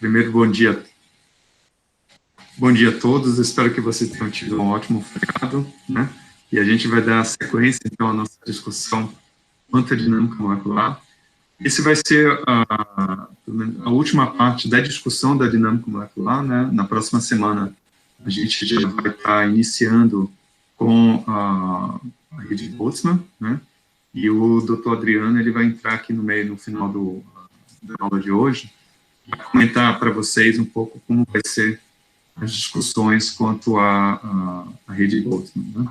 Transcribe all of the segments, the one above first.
Primeiro, bom dia. Bom dia a todos, espero que vocês tenham tido um ótimo feriado, né? E a gente vai dar sequência, então, à nossa discussão quanto à dinâmica molecular. Esse vai ser a última parte da discussão da dinâmica molecular, né? Na próxima semana, a gente já vai estar iniciando com a rede Boltzmann, né? E o doutor Adriano, ele vai entrar aqui no meio, no final da aula de hoje, e comentar para vocês um pouco como vai ser as discussões quanto à rede Boltzmann, né?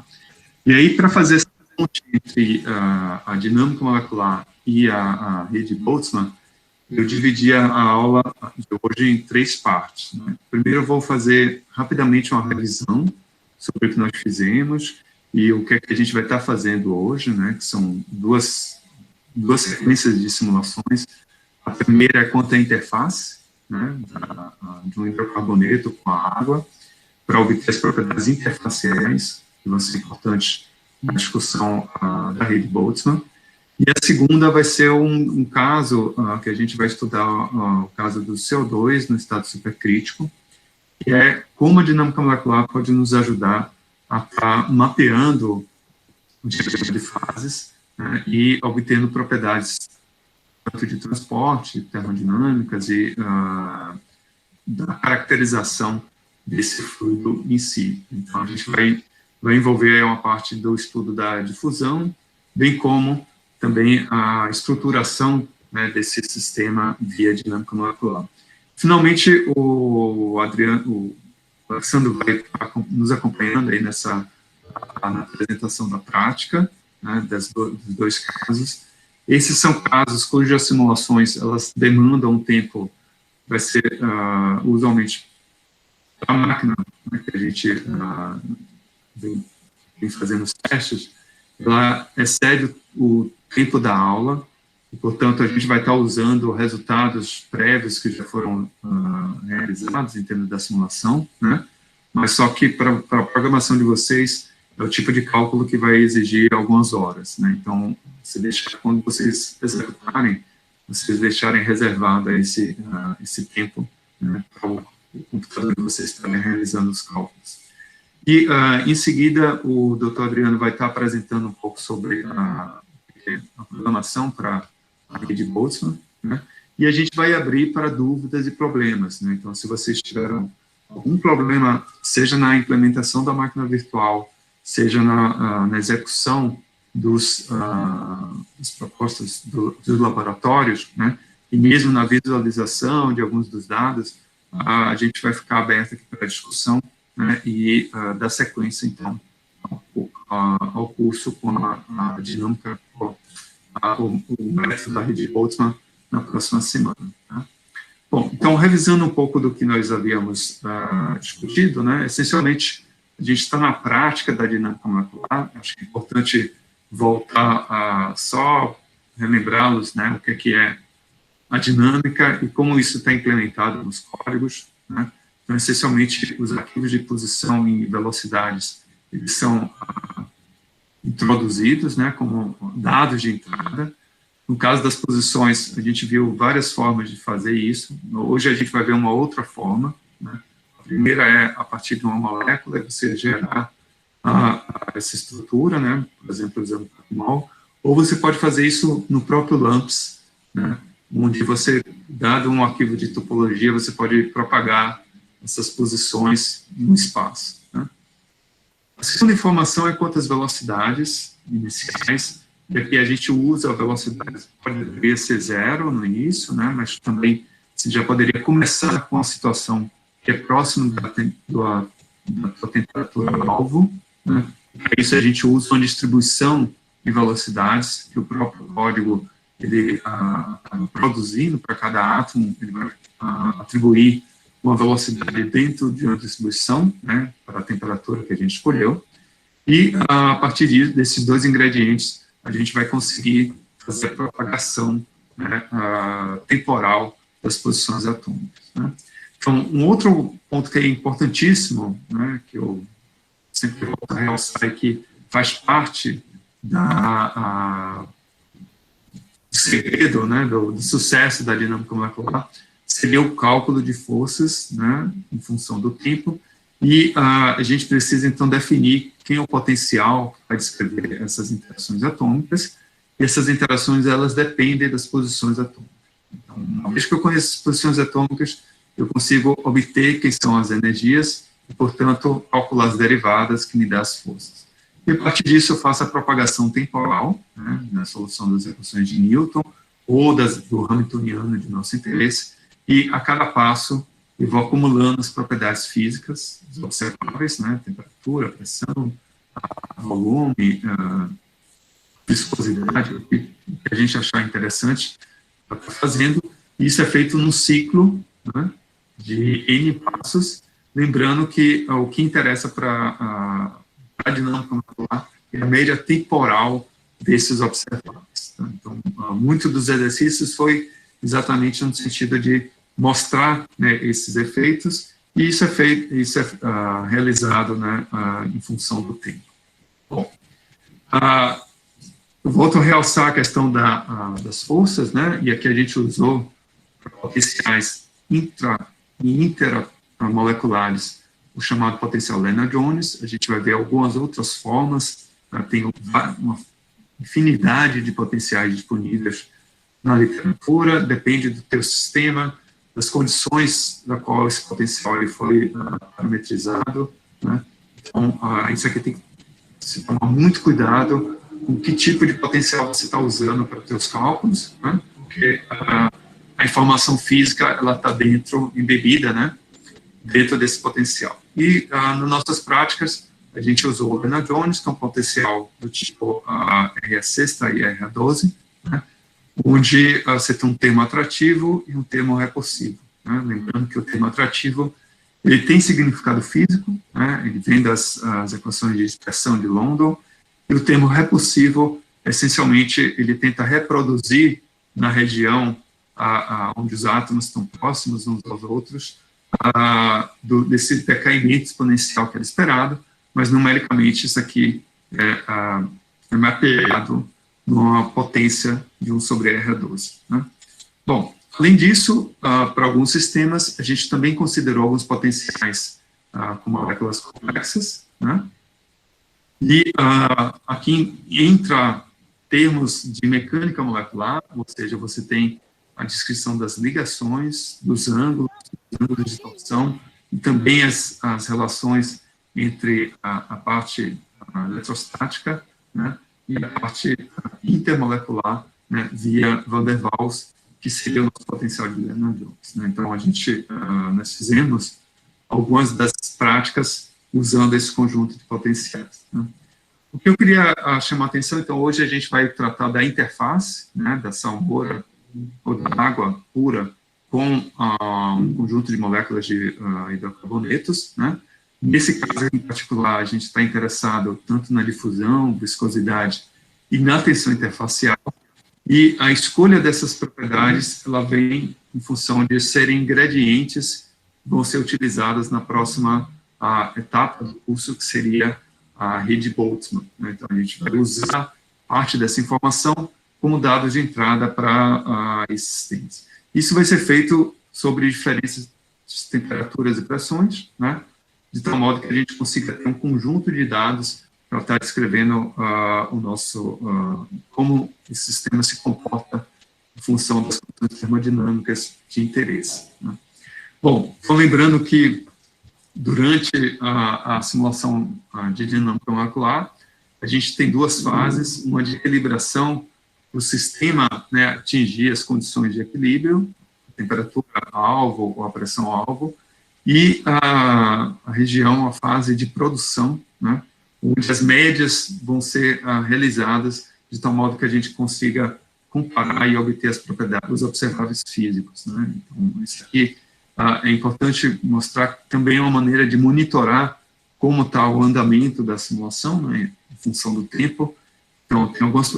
E aí, para fazer essa ponte entre a dinâmica molecular e a rede Boltzmann, eu dividi a aula de hoje em 3 partes, né? Primeiro, eu vou fazer rapidamente uma revisão sobre o que nós fizemos e o que é que a gente vai estar fazendo hoje, né? Que são duas sequências de simulações. A primeira é quanto à interface, né, de um hidrocarboneto com a água, para obter as propriedades interfaciais, que vão ser importantes na discussão da rede Boltzmann. E a segunda vai ser um caso que a gente vai estudar, o caso do CO2 no estado supercrítico, que é como a dinâmica molecular pode nos ajudar a estar mapeando o tipo de fases, né, e obtendo propriedades tanto de transporte, termodinâmicas e da caracterização desse fluido em si. Então, a gente vai envolver uma parte do estudo da difusão, bem como também a estruturação, né, desse sistema via dinâmica molecular. Finalmente, o Alessandro vai estar nos acompanhando aí na apresentação da prática, né, dos 2 casos. Esses são casos cujas simulações elas demandam um tempo, vai ser usualmente a máquina, né, que a gente vem fazendo os testes, ela excede o tempo da aula, e, portanto, a gente vai estar usando resultados prévios que já foram realizados em termos da simulação, né? Mas só que para a programação de vocês é o tipo de cálculo que vai exigir algumas horas, né? Então, quando vocês executarem, vocês deixarem reservado esse tempo, né, para o computador de vocês estarem realizando os cálculos. E, em seguida, o Dr. Adriano vai estar apresentando um pouco sobre a programação para a rede Boltzmann, né? E a gente vai abrir para dúvidas e problemas, né? Então, se vocês tiveram algum problema, seja na implementação da máquina virtual, seja na execução das propostas dos laboratórios, né, e mesmo na visualização de alguns dos dados, a gente vai ficar aberto aqui para a discussão, né, e dar sequência, então, ao curso com a dinâmica, o método da rede Boltzmann na próxima semana. Tá? Bom, então, revisando um pouco do que nós havíamos discutido, né, essencialmente, a gente está na prática da dinâmica molecular. Acho que é importante voltar a só relembrá-los, né, o que é a dinâmica e como isso está implementado nos códigos, né? Então, essencialmente, os arquivos de posição e velocidades, eles são introduzidos, né, como dados de entrada. No caso das posições, a gente viu várias formas de fazer isso. Hoje a gente vai ver uma outra forma, né? A primeira é a partir de uma molécula, você gerar essa estrutura, né? Por exemplo, usando o PACMOL, ou você pode fazer isso no próprio LAMMPS, né? Onde você, dado um arquivo de topologia, você pode propagar essas posições no espaço, né? A segunda informação é quanto às velocidades iniciais, e aqui a gente usa a velocidade, poderia ser 0 no início, né? Mas também você já poderia começar com a situação que é próximo da temperatura-alvo, né? Para isso a gente usa uma distribuição de velocidades que o próprio código ele produzindo para cada átomo, ele vai atribuir uma velocidade dentro de uma distribuição, né, para a temperatura que a gente escolheu, e a partir desses 2 ingredientes a gente vai conseguir fazer a propagação, né, temporal das posições atômicas, né? Então, um outro ponto que é importantíssimo, né, que eu sempre volto a realçar, é que faz parte do segredo, né, do sucesso da dinâmica molecular, seria o cálculo de forças, né, em função do tempo, e a gente precisa, então, definir quem é o potencial para descrever essas interações atômicas, e essas interações, elas dependem das posições atômicas. Então, uma vez que eu conheço as posições atômicas, eu consigo obter quem são as energias, e, portanto, calcular as derivadas que me dão as forças. E, a partir disso, eu faço a propagação temporal, né, na solução das equações de Newton, ou do Hamiltoniano de nosso interesse, e a cada passo eu vou acumulando as propriedades físicas observáveis, né, temperatura, pressão, volume, viscosidade, o que a gente achar interessante para estar fazendo. Isso é feito num ciclo, né, de N passos, lembrando que o que interessa para a dinâmica molecular é a média temporal desses observáveis. Tá? Então, muito dos exercícios foi exatamente no sentido de mostrar, né, esses efeitos, e isso é realizado, né, em função do tempo. Bom, eu volto a realçar a questão das forças, né, e aqui a gente usou potenciais intra e intermoleculares, o chamado potencial Lennard-Jones. A gente vai ver algumas outras formas, tem uma infinidade de potenciais disponíveis na literatura, depende do teu sistema, das condições da qual esse potencial ele foi parametrizado, né? Então, isso aqui tem que se tomar muito cuidado com que tipo de potencial você está usando para os seus cálculos, né? Porque a informação física, ela está embebida, né, dentro desse potencial. E nas nossas práticas, a gente usou o Lennard-Jones, que é um potencial do tipo RA6 e RA12, né, onde você tem um termo atrativo e um termo repulsivo. Né? Lembrando que o termo atrativo ele tem significado físico, né? Ele vem das equações de expressão de London, e o termo repulsivo, essencialmente, ele tenta reproduzir na região onde os átomos estão próximos uns aos outros, desse decaimento exponencial que era esperado, mas numericamente isso aqui é mapeado numa potência de 1 sobre R12. Né? Bom, além disso, para alguns sistemas, a gente também considerou alguns potenciais com moléculas complexas, né? E aqui entra termos de mecânica molecular, ou seja, você tem a descrição das ligações, dos ângulos de torção, e também as relações entre a parte eletrostática, né, e a parte intermolecular, né, via Van der Waals, que seria o nosso potencial de Lennard-Jones. Né? Então, nós fizemos algumas das práticas usando esse conjunto de potenciais. Né? O que eu queria chamar a atenção, então, hoje a gente vai tratar da interface, né, da salmoura ou da água pura com um conjunto de moléculas de hidrocarbonetos, né? Nesse caso em particular, a gente está interessado tanto na difusão, viscosidade e na tensão interfacial, e a escolha dessas propriedades, ela vem em função de serem ingredientes que vão ser utilizados na próxima etapa do curso, que seria a rede Boltzmann. Né? Então, a gente vai usar parte dessa informação como dados de entrada para esses sistemas. Isso vai ser feito sobre diferentes temperaturas e pressões, né? De tal modo que a gente consiga ter um conjunto de dados para estar descrevendo como esse sistema se comporta em função das condições termodinâmicas de interesse. Né? Bom, só lembrando que durante a simulação de dinâmica molecular, a gente tem duas fases, uma de equilibração, o sistema, né, atingir as condições de equilíbrio, a temperatura-alvo ou a pressão-alvo, e a região, a fase de produção, né, onde as médias vão ser realizadas de tal modo que a gente consiga comparar e obter as propriedades, os observáveis físicos. Né? Então, isso aqui é importante mostrar que também é uma maneira de monitorar como está o andamento da simulação, né, em função do tempo. Então, tem algumas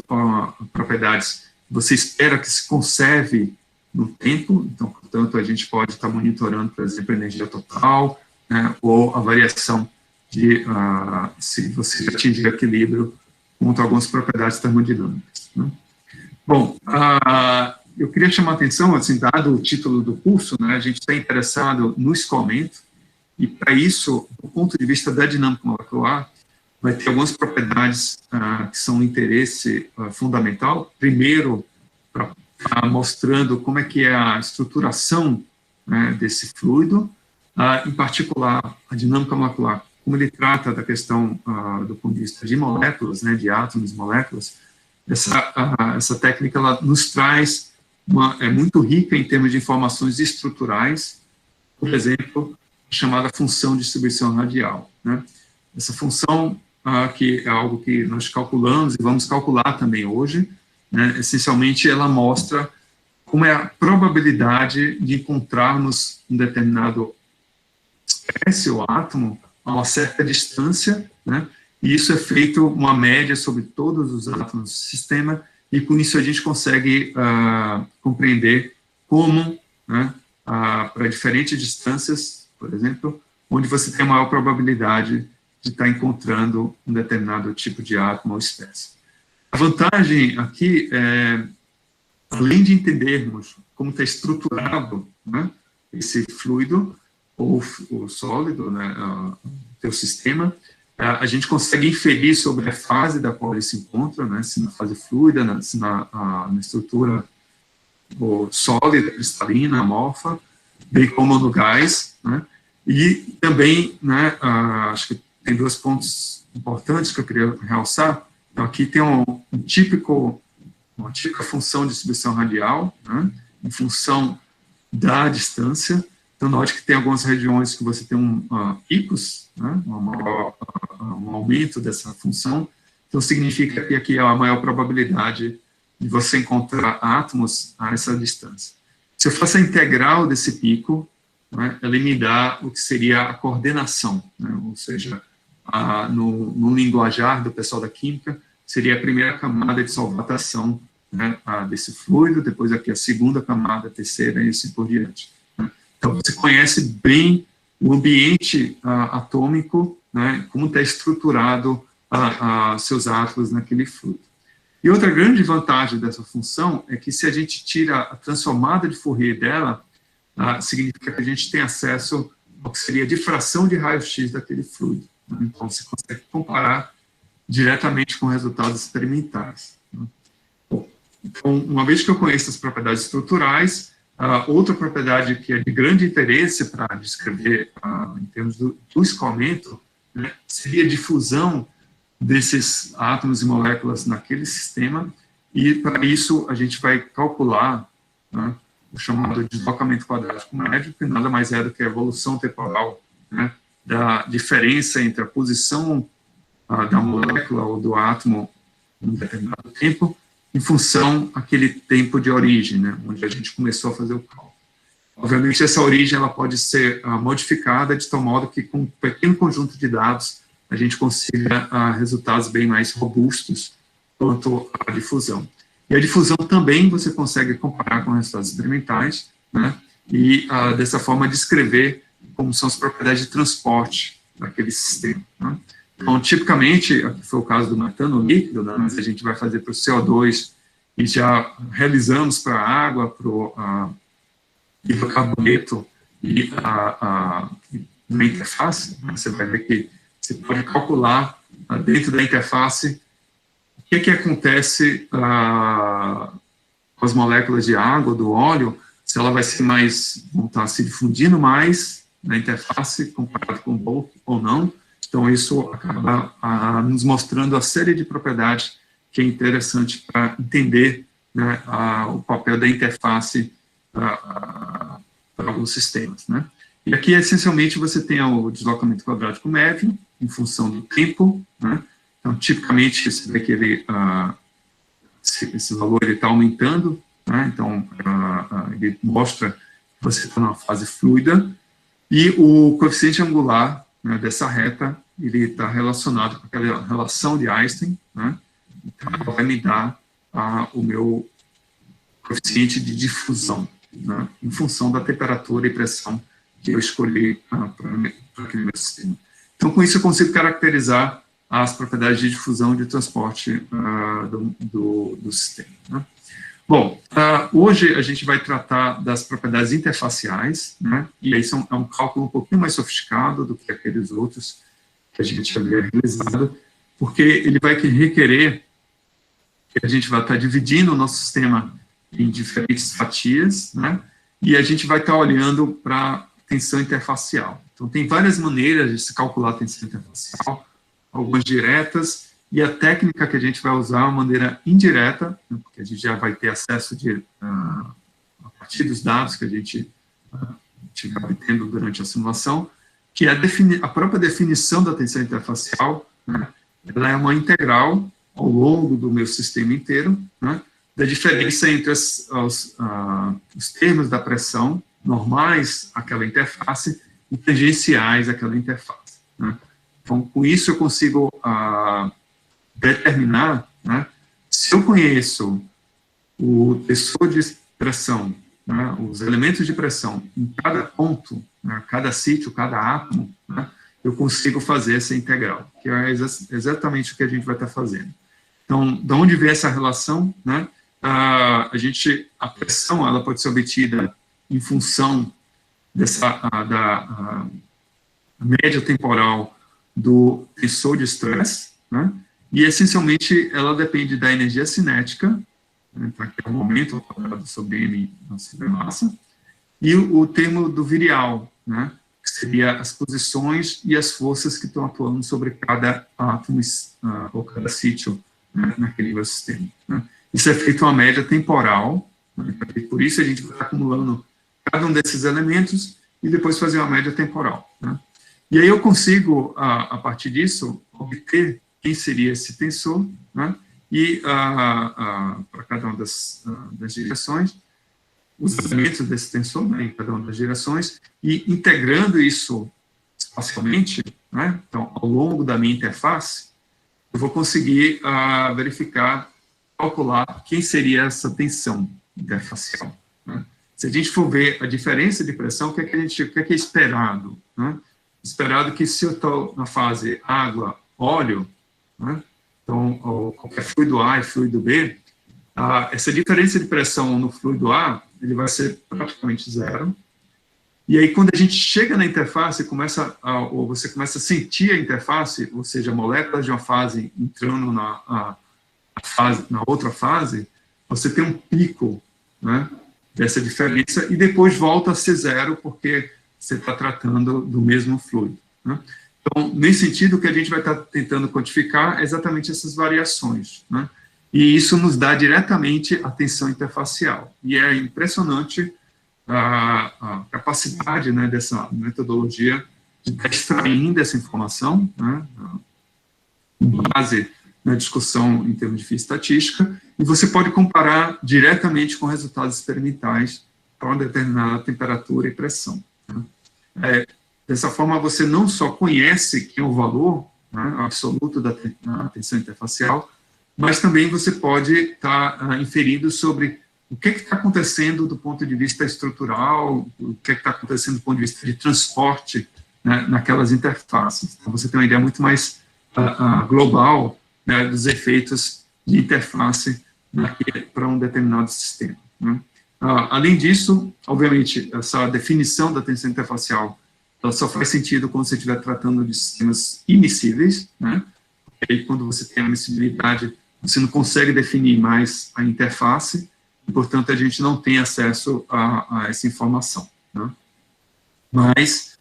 propriedades que você espera que se conserve no tempo, então, portanto, a gente pode estar monitorando, por exemplo, a energia total, né, ou a variação de se você atingir equilíbrio contra algumas propriedades termodinâmicas. Né. Bom, eu queria chamar a atenção, assim, dado o título do curso, né, a gente está interessado no escoamento, e para isso, do ponto de vista da dinâmica molecular, vai ter algumas propriedades que são de interesse fundamental. Primeiro, mostrando como é que é a estruturação, né, desse fluido, em particular a dinâmica molecular, como ele trata da questão do ponto de vista de moléculas, né, de átomos e moléculas. Essa técnica ela nos traz é muito rica em termos de informações estruturais, por exemplo, a chamada função de distribuição radial, né? Essa função, que é algo que nós calculamos e vamos calcular também hoje, né? Essencialmente, ela mostra como é a probabilidade de encontrarmos um determinado espécie ou átomo a uma certa distância, né? E isso é feito uma média sobre todos os átomos do sistema, e com isso a gente consegue compreender como, né, para diferentes distâncias, por exemplo, onde você tem a maior probabilidade de estar encontrando um determinado tipo de átomo ou espécie. A vantagem aqui é, além de entendermos como está estruturado, né, esse fluido ou sólido, né, teu sistema, a gente consegue inferir sobre a fase da qual ele se encontra, né, se na fase fluida, se na estrutura sólida, cristalina, amorfa, bem como no gás, né, e também, né, acho que tem dois pontos importantes que eu queria realçar. Então, aqui tem uma típica função de distribuição radial, né, em função da distância. Então, note que tem algumas regiões que você tem picos, né, um aumento dessa função. Então, significa que aqui é a maior probabilidade de você encontrar átomos a essa distância. Se eu faço a integral desse pico, né, ele me dá o que seria a coordenação, né, ou seja, no linguajar do pessoal da química, seria a primeira camada de solvatação, né, desse fluido, depois aqui a segunda camada, a terceira, e assim por diante. Né. Então, você conhece bem o ambiente atômico, né, como está estruturado seus átomos naquele fluido. E outra grande vantagem dessa função é que se a gente tira a transformada de Fourier dela, significa que a gente tem acesso ao que seria a difração de raio-x daquele fluido. Né? Então, você consegue comparar diretamente com resultados experimentais. Né? Bom, então, uma vez que eu conheço as propriedades estruturais, outra propriedade que é de grande interesse para descrever, em termos do escoamento, né, seria a difusão desses átomos e moléculas naquele sistema, e para isso a gente vai calcular, né, o chamado deslocamento quadrático médio, que nada mais é do que a evolução temporal, né, da diferença entre a posição da molécula ou do átomo em um determinado tempo, em função daquele tempo de origem, né, onde a gente começou a fazer o cálculo. Obviamente, essa origem ela pode ser modificada de tal modo que, com um pequeno conjunto de dados, a gente consiga resultados bem mais robustos quanto à difusão. E a difusão também você consegue comparar com resultados experimentais, né, e dessa forma descrever como são as propriedades de transporte daquele sistema. Né. Então, tipicamente, aqui foi o caso do metano líquido, né, mas a gente vai fazer para o CO2 e já realizamos para a água, para o hidrocarboneto e na interface. Né, você vai ver que você pode calcular dentro da interface o que acontece com as moléculas de água, do óleo, se ela vai ser mais, vão estar se difundindo mais na interface comparado com o bulk ou não. Então, isso acaba nos mostrando a série de propriedades que é interessante para entender, né, o papel da interface para alguns sistemas, né. E aqui, essencialmente, você tem o deslocamento quadrático médio, em função do tempo, né. Então, tipicamente, você vê que esse valor está aumentando, né. Então, ele mostra que você está numa fase fluida, e o coeficiente angular, né, dessa reta, ele está relacionado com aquela relação de Einstein, né. Então, ela vai me dar o meu coeficiente de difusão, né, em função da temperatura e pressão que eu escolhi para aquele meu sistema. Então, com isso, eu consigo caracterizar as propriedades de difusão e de transporte do sistema. Né. Bom, hoje a gente vai tratar das propriedades interfaciais, né? E aí é um cálculo um pouquinho mais sofisticado do que aqueles outros que a gente havia realizado, porque ele vai requerer que a gente vai estar dividindo o nosso sistema em diferentes fatias, né? E a gente vai estar olhando para tensão interfacial. Então, tem várias maneiras de se calcular a tensão interfacial, algumas diretas, e a técnica que a gente vai usar é uma maneira indireta, né, porque a gente já vai ter acesso a partir dos dados que a gente estiver obtendo durante a simulação, que é a própria definição da tensão interfacial, né, ela é uma integral ao longo do meu sistema inteiro, né, da diferença entre os termos da pressão normais àquela interface e tangenciais àquela interface, né. Então, com isso eu consigo determinar, né, se eu conheço o tensor de pressão, né, os elementos de pressão em cada ponto, né, cada sítio, cada átomo, né, eu consigo fazer essa integral, que é exatamente o que a gente vai estar fazendo. Então, de onde vem essa relação, né? A pressão ela pode ser obtida em função da média temporal do tensor de estresse, né? E, essencialmente, ela depende da energia cinética, né, que é o momento quadrado sobre m sobre massa, e o termo do virial, né, que seria as posições e as forças que estão atuando sobre cada átomo ou cada sítio, né, naquele meu sistema, né. Isso é feito uma média temporal, né, e por isso a gente vai acumulando cada um desses elementos e depois fazer uma média temporal, né. E aí eu consigo, a partir disso, obter quem seria esse tensor, né, e para cada uma das direções, os elementos desse tensor, né, em cada uma das direções, e integrando isso espacialmente, né, então, ao longo da minha interface, eu vou conseguir verificar, calcular quem seria essa tensão interfacial, né. Se a gente for ver a diferença de pressão, o que é esperado, né? Esperado que se eu estou na fase água-óleo, né, então, qualquer fluido A e fluido B, essa diferença de pressão no fluido A, ele vai ser praticamente zero. E aí, quando a gente chega na interface, ou você começa a sentir a interface, ou seja, moléculas de uma fase entrando na outra fase, você tem um pico, né, dessa diferença, e depois volta a ser zero, porque você está tratando do mesmo fluido, né? Então, nesse sentido, o que a gente vai estar tentando quantificar é exatamente essas variações, né? E isso nos dá diretamente a tensão interfacial. E é impressionante a capacidade, né, dessa metodologia de estar extraindo essa informação, né, com base na discussão em termos de física estatística, e você pode comparar diretamente com resultados experimentais para uma determinada temperatura e pressão, né. Dessa forma, você não só conhece que é o valor, né, absoluto da tensão interfacial, mas também você pode estar inferindo sobre o que está acontecendo do ponto de vista estrutural, o que está acontecendo do ponto de vista de transporte, né, naquelas interfaces. Então, você tem uma ideia muito mais global, né, dos efeitos de interface para um determinado sistema, né. Além disso, obviamente, essa definição da tensão interfacial ela só faz sentido quando você estiver tratando de sistemas imissíveis, né? Porque aí, quando você tem a miscibilidade, você não consegue definir mais a interface, e, portanto, a gente não tem acesso a essa informação, né? Mas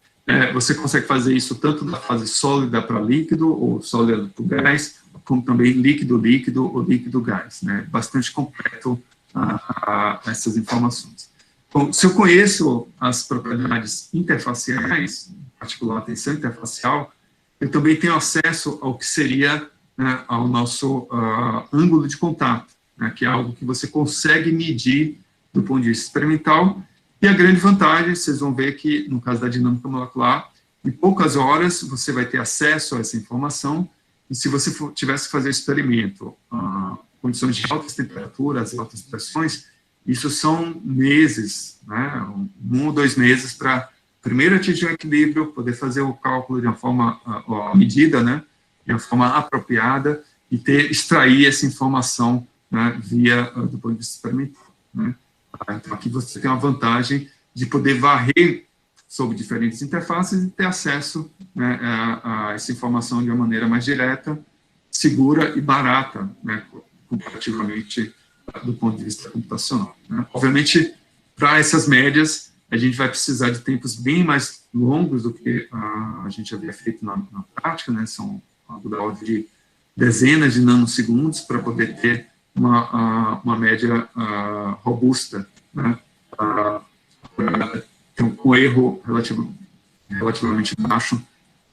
você consegue fazer isso tanto da fase sólida para líquido, ou sólida para gás, como também líquido-líquido ou líquido-gás, né? Bastante completo essas informações. Bom, se eu conheço as propriedades interfaciais, em particular a tensão interfacial, eu também tenho acesso ao que seria, né, ao nosso ângulo de contato, né, que é algo que você consegue medir do ponto de vista experimental, e a grande vantagem, vocês vão ver que, no caso da dinâmica molecular, em poucas horas você vai ter acesso a essa informação, e se você tivesse que fazer experimento, condições de altas temperaturas, altas pressões, isso são meses, né, 1 ou 2 meses para primeiro atingir o equilíbrio, poder fazer o cálculo de uma forma, a medida, né, de uma forma apropriada e extrair essa informação né, via do ponto de vista experimental. Né? Então, aqui você tem uma vantagem de poder varrer sobre diferentes interfaces e ter acesso, né, a essa informação de uma maneira mais direta, segura e barata, né, comparativamente do ponto de vista computacional. Né? Obviamente, para essas médias, a gente vai precisar de tempos bem mais longos do que a gente havia feito na prática, né? São algo da ordem de dezenas de nanosegundos para poder ter uma média robusta, né? Então, um erro relativamente baixo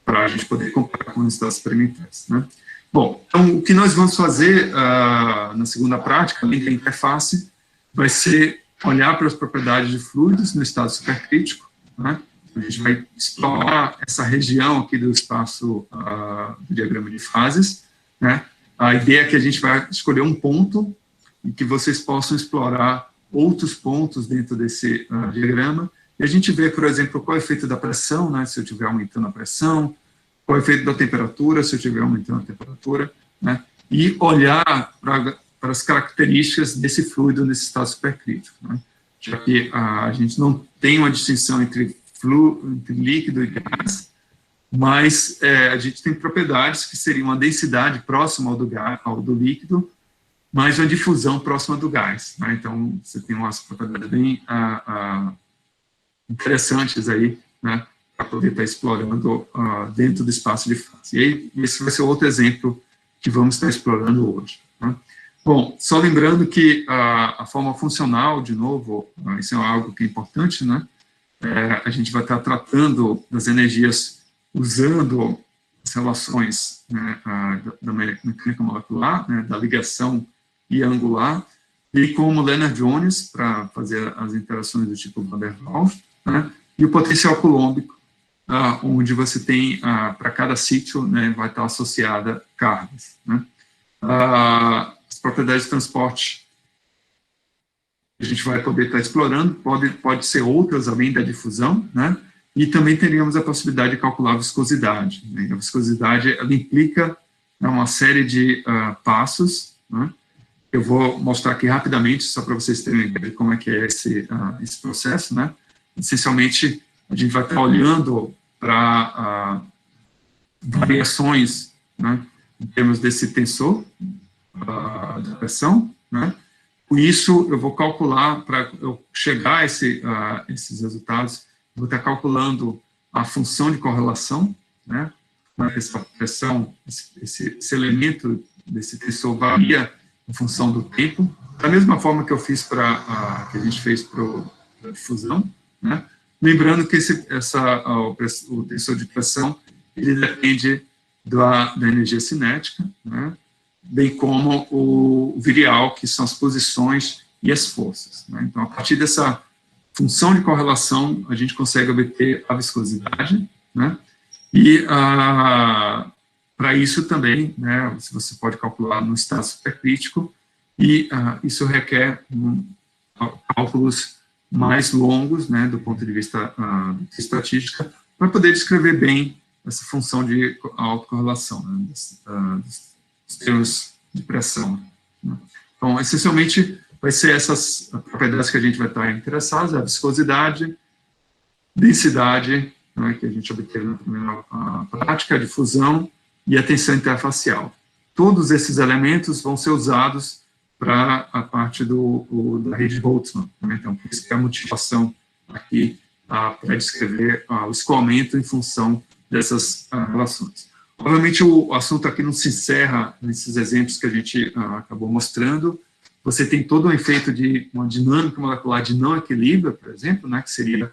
para a gente poder comparar com os resultados experimentais. Né? Bom, então, o que nós vamos fazer na segunda prática, além da interface, vai ser olhar para as propriedades de fluidos no estado supercrítico. Né? A gente vai explorar essa região aqui do espaço do diagrama de fases. Né? A ideia é que a gente vai escolher um ponto e que vocês possam explorar outros pontos dentro desse diagrama. E a gente vê, por exemplo, qual é o efeito da pressão, né? Se eu estiver aumentando a pressão, qual é o efeito da temperatura, se eu estiver aumentando a temperatura, né? E olhar para as características desse fluido nesse estado supercrítico, né? Já que a gente não tem uma distinção entre líquido e gás, mas a gente tem propriedades que seriam uma densidade próxima ao do líquido, mas uma difusão próxima do gás. Né? Então, você tem umas propriedades bem interessantes aí, né, para poder estar explorando dentro do espaço de fase. E aí, esse vai ser outro exemplo que vamos estar explorando hoje. Né? Bom, só lembrando que a forma funcional, de novo, isso é algo que é importante, né? A gente vai estar tratando das energias usando as relações, né, da mecânica molecular, né, da ligação e angular, e como Lennard-Jones, para fazer as interações do tipo Van der Waals, né, e o potencial coulombico, onde você tem, para cada sítio, né, vai estar associada cargas. Né. As propriedades de transporte a gente vai poder estar explorando, pode ser outras além da difusão, né, e também teríamos a possibilidade de calcular a viscosidade. Né, a viscosidade, ela implica, né, uma série de passos, né. Eu vou mostrar aqui rapidamente, só para vocês terem uma ideia de como é que é esse processo, né. Essencialmente, a gente vai estar olhando para variações, né, em termos desse tensor da pressão, né. Com isso, eu vou calcular, para eu chegar a esses resultados, vou estar calculando a função de correlação, né, essa pressão, esse elemento desse tensor varia em função do tempo, da mesma forma que eu fiz que a gente fez para a difusão, né, lembrando que o tensor de pressão, ele depende da energia cinética, né, bem como o virial, que são as posições e as forças. Né? Então, a partir dessa função de correlação, a gente consegue obter a viscosidade, né? E para isso também, né, você pode calcular no estado supercrítico, e isso requer cálculos mais longos, né, do ponto de vista de estatística, para poder descrever bem essa função de autocorrelação, né, dos termos de pressão. Né. Então, essencialmente, vai ser essas propriedades que a gente vai estar interessados: a viscosidade, densidade, né, que a gente obteve na primeira prática, a difusão e a tensão interfacial. Todos esses elementos vão ser usados para a parte da rede Boltzmann. Né. Então, por isso que a motivação aqui para descrever o escoamento em função dessas relações. Obviamente, o assunto aqui não se encerra nesses exemplos que a gente acabou mostrando. Você tem todo um efeito de uma dinâmica molecular de não equilíbrio, por exemplo, né, que seria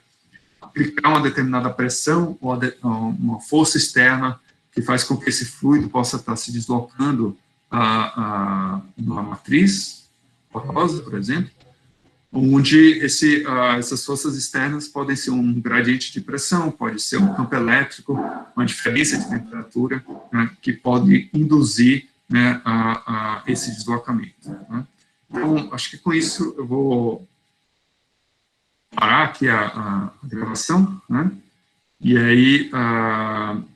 aplicar uma determinada pressão ou uma força externa que faz com que esse fluido possa estar se deslocando numa matriz porosa, por exemplo, onde essas forças externas podem ser um gradiente de pressão, pode ser um campo elétrico, uma diferença de temperatura, né, que pode induzir, né, esse deslocamento. Né. Então, acho que com isso eu vou parar aqui a gravação, né, e aí